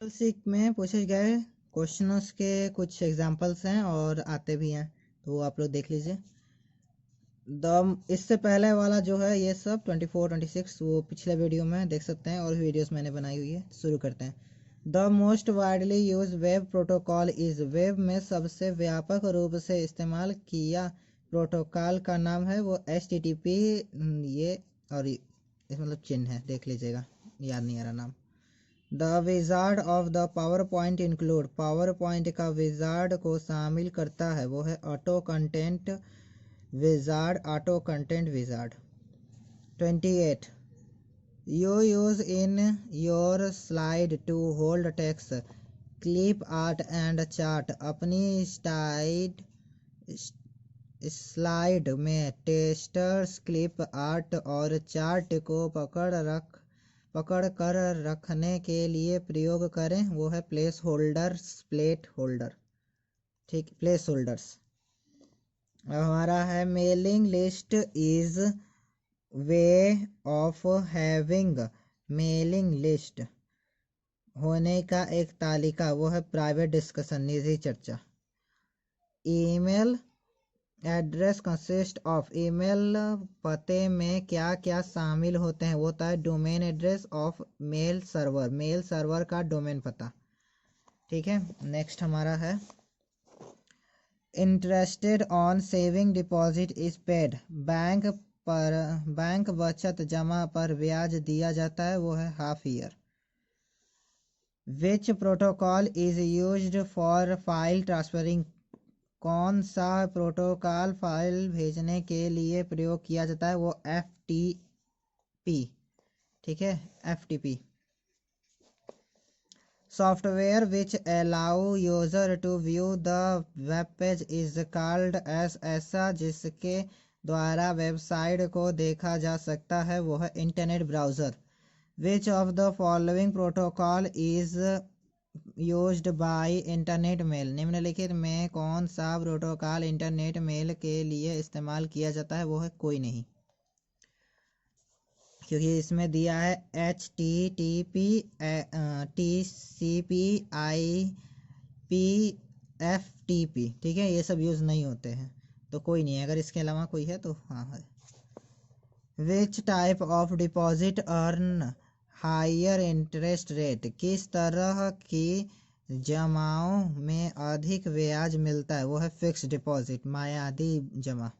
सीख में पूछे गए क्वेश्चंस के कुछ एग्जांपल्स हैं और आते भी हैं, तो वो आप लोग देख लीजिए। इससे पहले वाला जो है ये सब 24 26 वो पिछले वीडियो में देख सकते हैं और भी वीडियोस मैंने बनाई हुई है। शुरू करते हैं। The most widely use web protocol is, web में सबसे व्यापक रूप से इस्तेमाल किया प्रोटोकॉल का नाम है वो HTTP। ये और इस मतलब चिन्ह है, देख लीजिएगा, याद नहीं आ रहा नाम। The wizard of the PowerPoint include, PowerPoint का विजार्ड को शामिल करता है वो है auto content wizard, auto content wizard. 28 you use in your slide to hold text clip art and chart, अपनी स्लाइड में टेक्स्टर्स क्लिप आर्ट और चार्ट को पकड़ कर रखने के लिए प्रयोग करें वो है प्लेस होल्डर। ठीक, प्लेस होल्डर्स। अब हमारा है mailing list is way of having, mailing list होने का एक तालिका वो है प्राइवेट डिस्कशन, निजी चर्चा। Email address consist of, email पते में क्या क्या शामिल होते हैं वो होता है domain address of mail server, mail server का डोमेन पता। ठीक है, नेक्स्ट हमारा है interested on saving deposit is paid, bank बचत जमा पर ब्याज दिया जाता है वो है half year. Which protocol is used for file transferring, कौन सा प्रोटोकॉल फाइल भेजने के लिए प्रयोग किया जाता है वो FTP। ठीक है, FTP। Software which allow user to view the web page is called as, ऐसा जिसके द्वारा वेबसाइट को देखा जा सकता है वो है internet browser. Which of the following protocol is used by internet mail, निम्नलिखित में कौन सा प्रोटोकॉल इंटरनेट मेल के लिए इस्तेमाल किया जाता है वो है कोई नहीं, क्योंकि इसमें दिया है HTTP TCP IP FTP। ठीक है, ये सब यूज़ नहीं होते हैं तो कोई नहीं है, अगर इसके अलावा कोई है तो हाँ है। Which type of deposit earn higher interest rate, किस तरह की जमाओं में अधिक ब्याज मिलता है वो है फिक्स डिपॉजिट, मायादी जमा।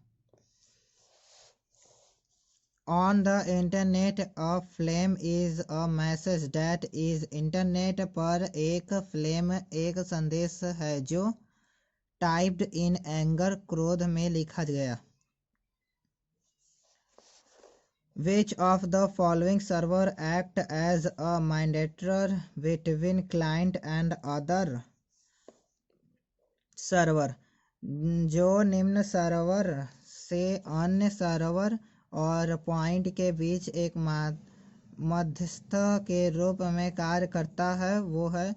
On the internet a flame is a message that is, internet पर एक फ्लेम एक संदेश है जो टाइप्ड इन एंगर, क्रोध में लिखा गया। Which of the following server act as a mediator between client and other server, जो निम्न सर्वर से अन्य सर्वर और पॉइंट के बीच एक मध्यस्थ के रूप में कार्य करता है वो है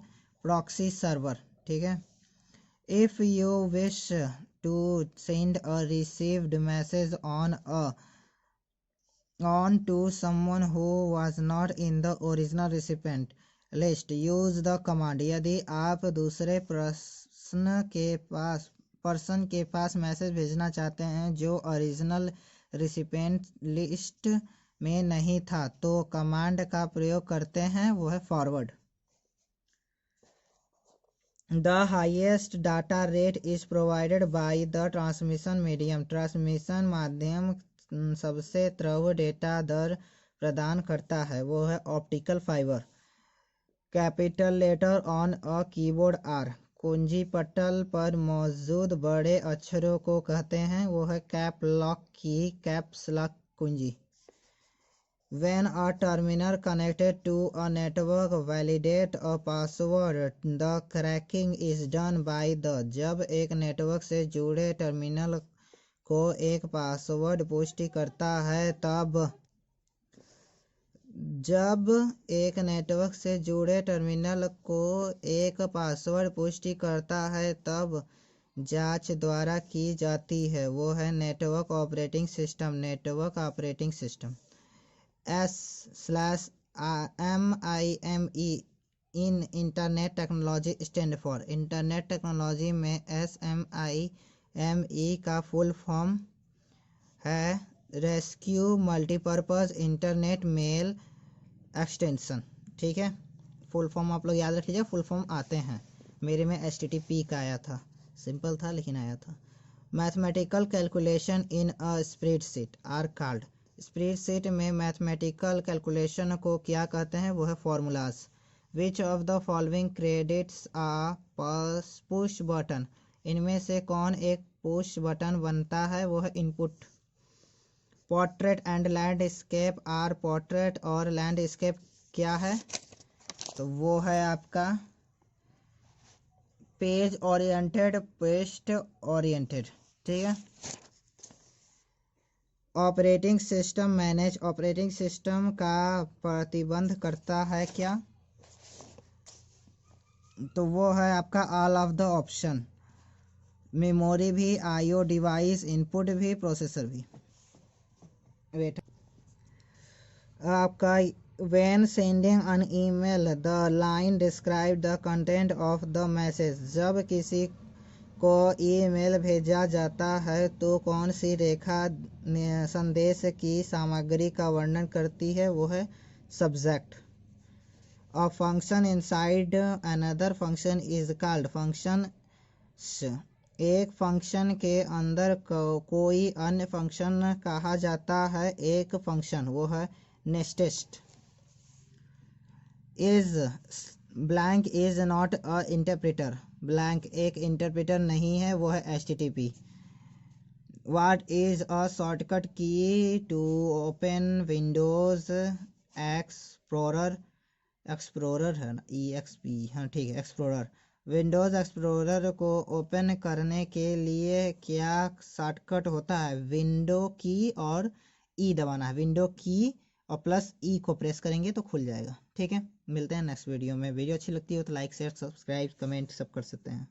प्रॉक्सी सर्वर। ठीक है। If you wish to send a received message on to someone who was not in the original recipient list, use the command, यदि आप दूसरे पर्सन के पास मैसेज भेजना चाहते हैं जो ओरिजिनल रिसिपेंट लिस्ट में नहीं था तो कमांड का प्रयोग करते हैं वो है forward. The highest data rate is provided by the transmission medium, transmission माध्यम सबसे तीव्र डेटा दर प्रदान करता है वो है optical fibre. Capital letter on a keyboard are, कुंजी पटल पर मौजूद बड़े अक्षरों को कहते हैं वो है कैप लॉक की, कैप्स लॉक कुंजी। When a terminal connected to a network validate a password, the cracking is done by the, जब एक नेटवर्क से जुड़े टर्मिनल को एक पासवर्ड पुष्टि करता है तब, जब एक नेटवर्क से जुड़े टर्मिनल को एक पासवर्ड पुष्टि करता है तब जांच द्वारा की जाती है वो है network operating system, network operating system. S/MIME in internet technology stand for. Internet technology में SMIME का फुल फॉर्म है rescue multipurpose internet mail extension. ठीक है, फुल फॉर्म आप लोग याद रख लीजिए, फुल फॉर्म आते हैं। मेरे में HTTP का आया था, सिंपल था लेकिन आया था। Mathematical calculation in a spreadsheet are called. Spreadsheet में मैथमेटिकल कैलकुलेशन को क्या कहते हैं, वो है formulas. Which of the following credits a push button. इनमें से कौन एक पुश बटन बनता है, वो है input. Portrait and landscape are. Portrait और लैंडस्केप क्या है, तो वो है आपका पेज ओरिएंटेड, पेस्ट ओरिएंटेड। ठीक है। Operating system manage. Operating system का प्रतिबंध करता है क्या, तो वो है आपका all of the option. Memory भी, IO डिवाइस, इनपुट भी, प्रोसेसर भी। वेट आपका when sending an email the line describe the content of the message। जब किसी को ईमेल भेजा जाता है तो कौन सी रेखा संदेश की सामग्री का वर्णन करती है, वो है subject. A function inside another function is called function. एक फंक्शन के अंदर कोई अन्य फंक्शन कहा जाता है एक फंक्शन, वो है nested. Is blank is not a interpreter. Blank एक इंटरप्रेटर नहीं है, वो है HTTP। What is a shortcut key to open Windows Explorer. Explorer है ना, EXP, हाँ ठीक है, एक्सप्लोरर। विंडोज एक्सप्लोरर को ओपन करने के लिए क्या शॉर्टकट होता है, विंडो की और E दबाना है। विंडो की और प्लस E को प्रेस करेंगे तो खुल जाएगा। ठीक है, मिलते हैं नेक्स्ट वीडियो में। वीडियो अच्छी लगती हो तो लाइक शेयर सब्सक्राइब कमेंट सब कर सकते हैं।